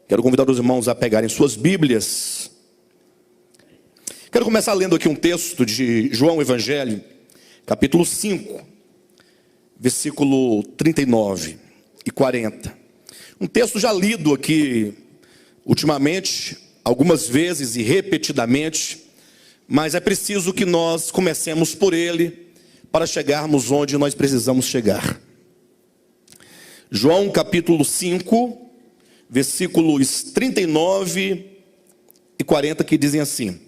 Quero convidar os irmãos a pegarem suas Bíblias. Quero começar lendo aqui um texto de João Evangelho, capítulo 5, versículo 39 e 40. Um texto já lido aqui ultimamente, algumas vezes e repetidamente, mas é preciso que nós comecemos por ele para chegarmos onde nós precisamos chegar. João capítulo 5, versículos 39 e 40, que dizem assim: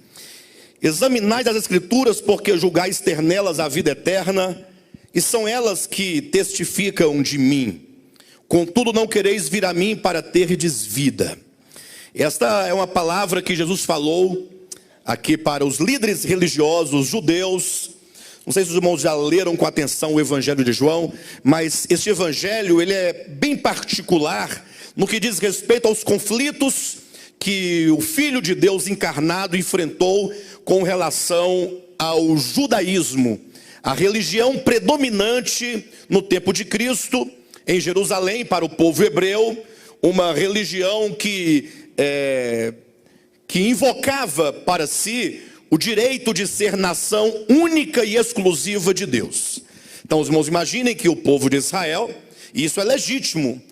examinai as Escrituras, porque julgais ter nelas a vida eterna, e são elas que testificam de mim. Contudo, não quereis vir a mim para terdes vida. Esta é uma palavra que Jesus falou aqui para os líderes religiosos judeus. Não sei se os irmãos já leram com atenção o Evangelho de João, mas este Evangelho ele é bem particular no que diz respeito aos conflitos que o Filho de Deus encarnado enfrentou com relação ao judaísmo, a religião predominante no tempo de Cristo em Jerusalém para o povo hebreu, uma religião que invocava para si o direito de ser nação única e exclusiva de Deus. Então os irmãos imaginem que o povo de Israel, e isso é legítimo,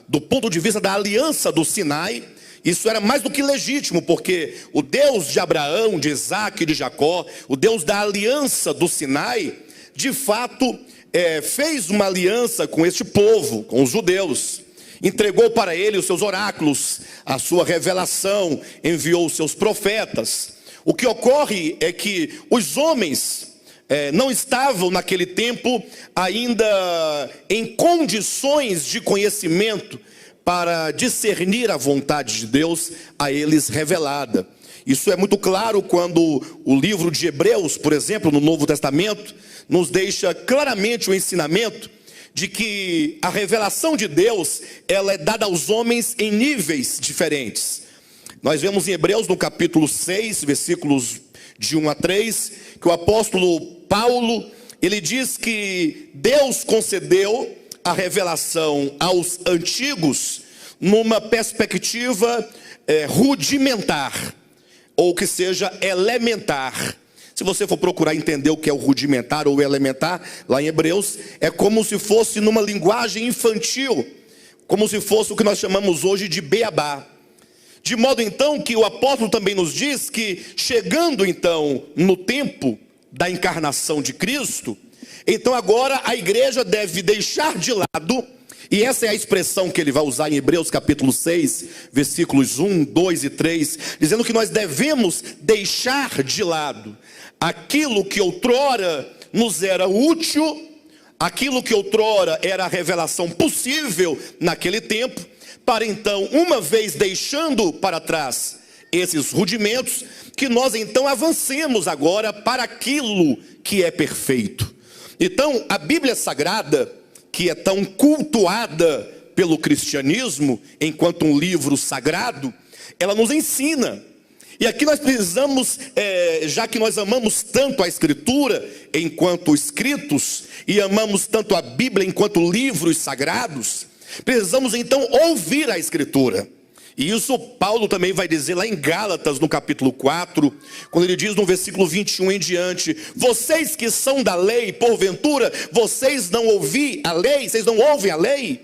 do ponto de vista da aliança do Sinai, isso era mais do que legítimo, porque o Deus de Abraão, de Isaac e de Jacó, o Deus da aliança do Sinai, de fato fez uma aliança com este povo, com os judeus. Entregou para ele os seus oráculos, a sua revelação, enviou os seus profetas. O que ocorre é que os homens não estavam naquele tempo ainda em condições de conhecimento para discernir a vontade de Deus a eles revelada. Isso é muito claro quando o livro de Hebreus, por exemplo, no Novo Testamento, nos deixa claramente o ensinamento de que a revelação de Deus, ela é dada aos homens em níveis diferentes. Nós vemos em Hebreus no capítulo 6, versículos de 1 a 3, que o apóstolo Paulo, ele diz que Deus concedeu a revelação aos antigos numa perspectiva rudimentar, ou que seja elementar. Se você for procurar entender o que é o rudimentar ou elementar, lá em Hebreus, é como se fosse numa linguagem infantil, como se fosse o que nós chamamos hoje de beabá. De modo então que o apóstolo também nos diz que chegando então no tempo da encarnação de Cristo, então agora a igreja deve deixar de lado, e essa é a expressão que ele vai usar em Hebreus capítulo 6, versículos 1, 2 e 3, dizendo que nós devemos deixar de lado aquilo que outrora nos era útil, aquilo que outrora era a revelação possível naquele tempo, para então, uma vez deixando para trás esses rudimentos, que nós então avancemos agora para aquilo que é perfeito. Então, a Bíblia Sagrada, que é tão cultuada pelo cristianismo, enquanto um livro sagrado, ela nos ensina. E aqui nós precisamos, já que nós amamos tanto a Escritura enquanto escritos, e amamos tanto a Bíblia enquanto livros sagrados, precisamos então ouvir a Escritura. E isso Paulo também vai dizer lá em Gálatas, no capítulo 4, quando ele diz no versículo 21 em diante: vocês que são da lei, porventura, vocês não ouvem a lei? Vocês não ouvem a lei?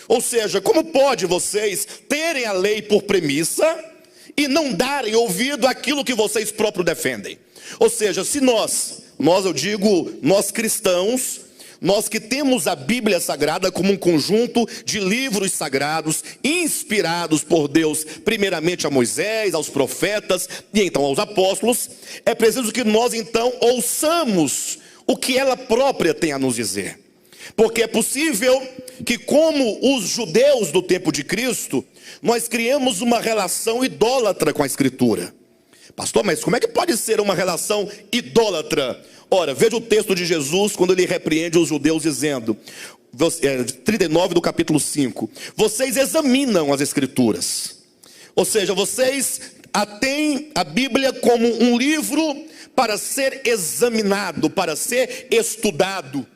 Ou seja, como pode vocês terem a lei por premissa e não darem ouvido àquilo que vocês próprios defendem? Ou seja, se nós eu digo, nós cristãos, nós que temos a Bíblia Sagrada como um conjunto de livros sagrados, inspirados por Deus, primeiramente a Moisés, aos profetas e então aos apóstolos, é preciso que nós então ouçamos o que ela própria tem a nos dizer. Porque é possível que, como os judeus do tempo de Cristo, nós criamos uma relação idólatra com a Escritura. Pastor, mas como é que pode ser uma relação idólatra? Ora, veja o texto de Jesus quando ele repreende os judeus dizendo, 39 do capítulo 5, vocês examinam as Escrituras. Ou seja, vocês têm a Bíblia como um livro para ser examinado, para ser estudado.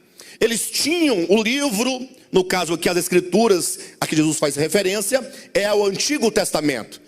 Eles tinham o livro No caso aqui, as escrituras a que Jesus faz referência é o Antigo Testamento.